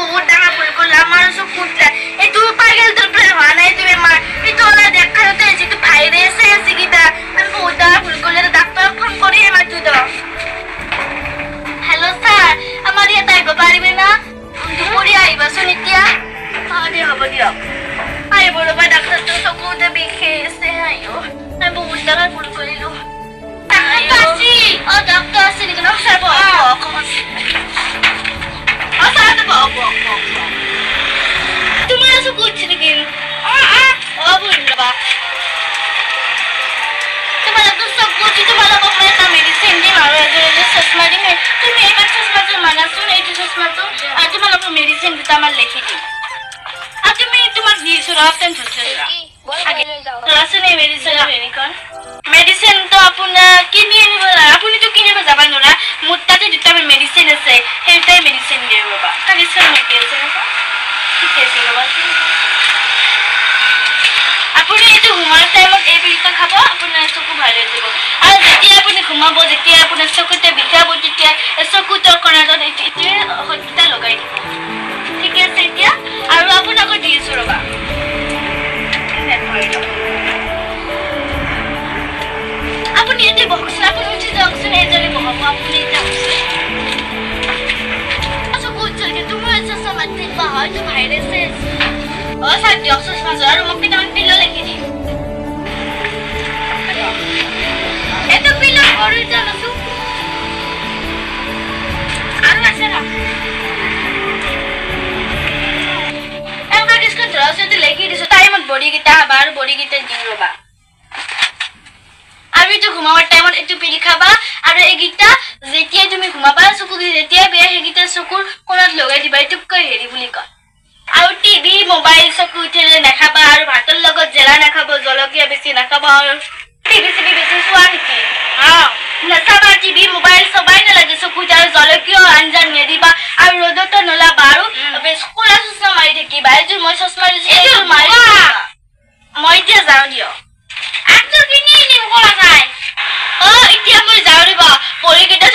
বহুত ডাঙৰ ভুল কৰিলা আমাৰ চকুত এইটো পাগল তোৰ প্লেন হোৱা নাই তুমি আমাৰ এইটো ওলাই দেখাতে যিটো ভাইৰাছ আছে কিটা আমি বহুত ডাঙৰ ভুল কৰিলে ডাক্তৰক ফোন কৰি মাতো দ হেল্ল' স্যাৰ আমাৰ ইয়াত আহিব পাৰিবে না দুপৰীয়া আহিবাচোন এতিয়া দে হ'ব দিয়ক আহিব ৰ'বা ডাক্তৰটো চকুতে বিষে আছে আইও আমি বহুত ডাঙৰ ভুল কৰিলো ডাক্তৰ আছে নেকি ন স্যাৰ तुम्हारा सो कुछ नहीं तुम्हारा तो सब कुछ तुम्हारा को मैं ना मेडिसिन दे मारो जो चश्मा दी मैं तुम एक बार चश्मा जो माना सुन एक चश्मा तो आज तुम्हारा को मेडिसिन देता मैं लिखी थी आज मैं तुम्हारा दी सुराग तन चलेगा आगे राशन है मेडिसिन लेने कौन मेडिसिन तो अपन किन्हीं नहीं बोला अपन तो किन्हीं बजा बन रहा मुट्टा तो जितना में मेडिसिन है हेल्थ है मेडिसिन दे बाबा ताकि इसका मैं कैसे ना कैसे बाबा अपन ये जो घुमार टाइम में एक बिल्कुल खाबो अपन ऐसा को भारे देबो और जेती अपन घुमाबो जेती अपन ऐसा को ते बिकाबो जेती ऐसा को तो करना तो इतने हॉस्पिटल लगाई ठीक है सेटिया और अपन को दिए सुरबा अपन ये बॉक्स अपन मुझे बॉक्स में इधर बहुत अपन ये बॉक्स अच्छा कुछ चल के तुम ऐसा समझते बाहर जो वायरस है और साथ बॉक्स में जरूर मम्मी ने पिलो लेके दी ये तो पिलो और चलो तू आरो ऐसे ना एमका किसको जरा से तो लेके दी सो टाइम मत बॉडी की ता बाहर बॉडी की ते दिन रोबा আমি তো ঘুমাবার টাইমত এটু পিলি খাবা আৰু এগিটা যেতিয়া তুমি ঘুমাবা চকু যেতিয়া বেয়া হেগিটা চকুৰ কোণত লগাই দিবা এটু কৈ হেৰি বুলি কয় আৰু টিভি মোবাইল চকু উঠিলে নাখাবা আৰু ভাতৰ লগত জেলা নাখাবা জলকীয়া বেছি নাখাবা আৰু টিভি বেছি চোৱা নেকি নাচাবা টিভি মোবাইল সবাই নালাগে চকু আৰু জলকীয়া আঞ্জা নিদিবা আৰু ৰ'দতো নলাবা আৰু কোলা চশমা মাৰি থাকিবা এযোৰ মই চশমা দিছো মাৰি মই এতিয়া যাওঁ দিয় Aku kini ni muka langai. Oh, itu yang boleh jauh ni bah. Boleh kita